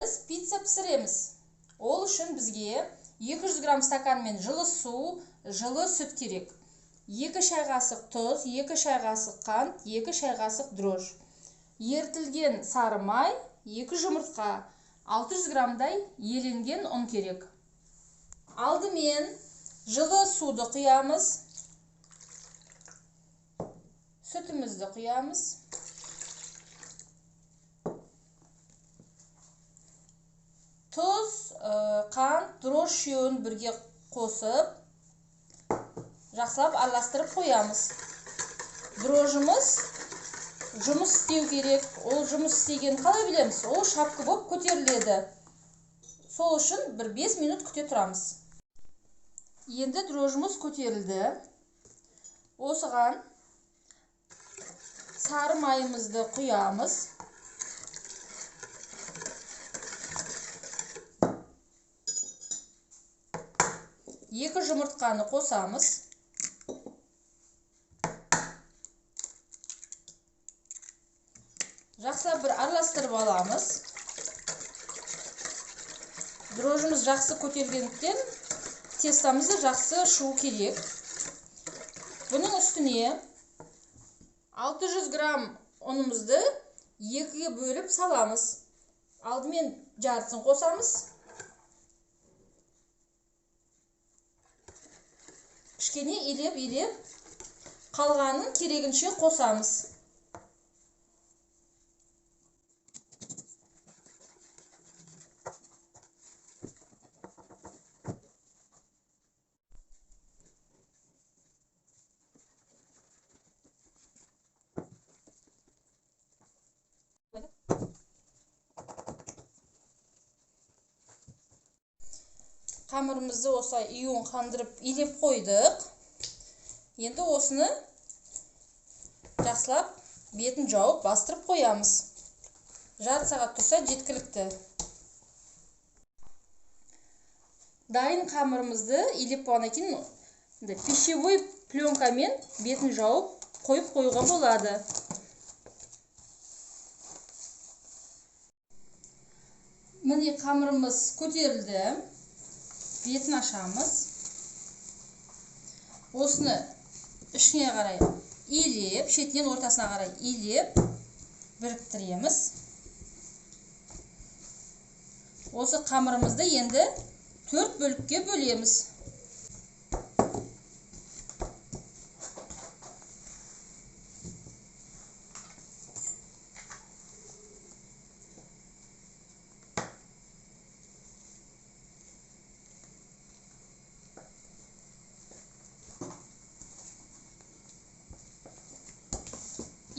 Biz pizza pişiremiz. Ол үшін бізге 200 грамм стаканмен жылы су, жылы сүт керек. 2 шай қасық тұз, 2 шай қасық қант, 2 шай қасық дрож. Ертілген сары май, 2 жұмыртқа, 600 граммдай еленген ұн керек. Алдымен жылы суды құямыз. Sütümüzді құямыз. Тұз, қант, дрож үшеуін бірге қосып, жақсылап араластырып қоямыз. Дрожымыз жұмыс істеу керек. Ол жұмыс істеген қалай білеміз? Ол шапқы болып көтеріледі. Сол үшін 5 минут күте тұрамыз. Енді дрожымыз көтерілді. Осыған сары майымызды құямыз. Екі жұмыртқаны қосамыз. Жақсылап бір араластырып аламыз. Дрожымыз жақсы көтерілгендіктен тестамызды жақсы шу керек. Бұның үстіне 600 грамм ұнымызды 2-ге бөліп саламыз. Алдымен жартысын қосамыз. Кішкене илеп, қалғанын керегінше қосамыз. Қамырымызды осылай үйін қандырып илеп қойдық. Енді осыны жақсылап бетін жауып бастырып қоямыз. Жарты сағат тұрса жеткілікті. Дайын қамырымызды илеп болғаннан кейін пищевой пленкамен бетін жауып қойып қоюға болады. Міне қамырымыз көтерілді. Бетін ашамыз. Осыны ішіне қарай илеп, шетінен ортасына қарай илеп, біріктіреміз. Осы қамырымызды енді 4 бөлікке бөлеміз.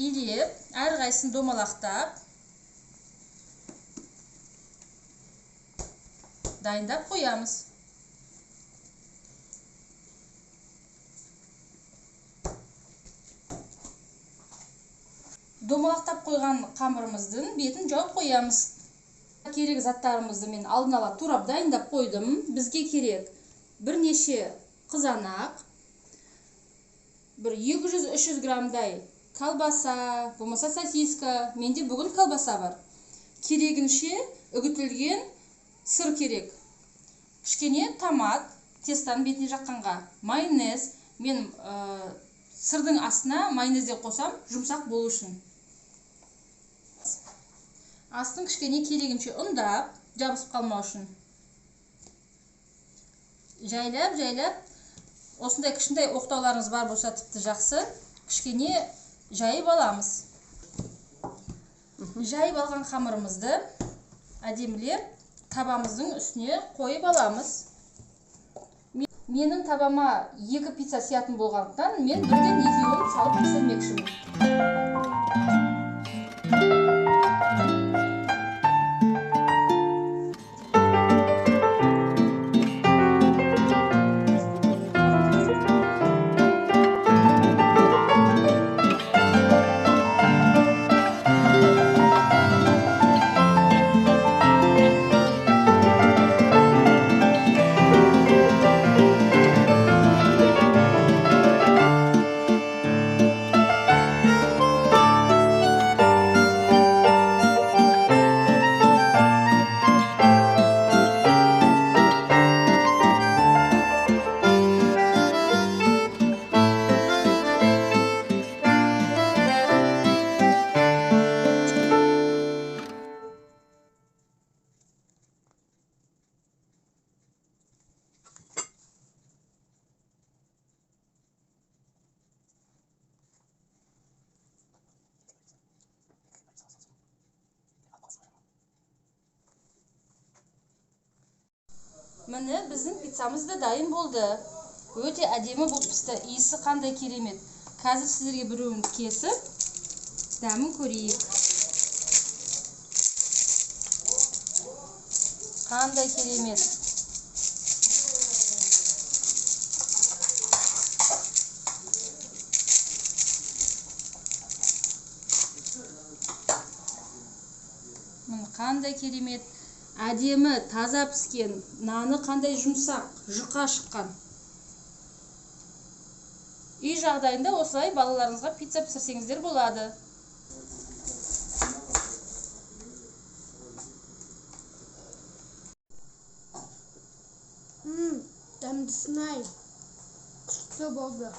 Илеп, әрқайсысын домалақтап, дайындап қоямыз. Домалақтап қойған қамырымыздың бетін жауып қоямыз. Керек заттарымызды мен алдын ала турап дайындап қойдым. Бізге керек бірнеше қызанақ, 200-300 граммдай колбаса, болмаса сосиска. Менде бүгін колбаса бар. Керегінше үгітілген сыр керек. Кішкене томат, тестаны бетіне жаққанға. Майонез. Мен сырдың астына майонезден қосам, жұмсақ болу үшін. Астын кішкене керегінше ұндап, жабысып қалмау үшін. Жайлап, осындай кішкентай оқтауларыңыз бар болса тіпті жақсы. Кішкене жайып аламыз. Жайып алған қамырымызды әдемілеп табамыздың үстіне қойып аламыз. Менің табама 2 пицца сиятын болғандықтан мен бірден 2-ін салып пісірмекшімін. Mine bizning pizzamiz da dayım bo'ldi. O'ta ademi bo'lib pishdi. Isi qanday keremet. Hozir sizlarga birovini kesib damin ko'raylik. Qanday keremet. Mana qanday keremet. Ademi, toza pishgan, nani qanday yumshoq, juqa chiqqan. Uy жағдайында осылай балаларыңызға pizza pişirsеңіздер болады. Dämdi sınay. Kutu oldu.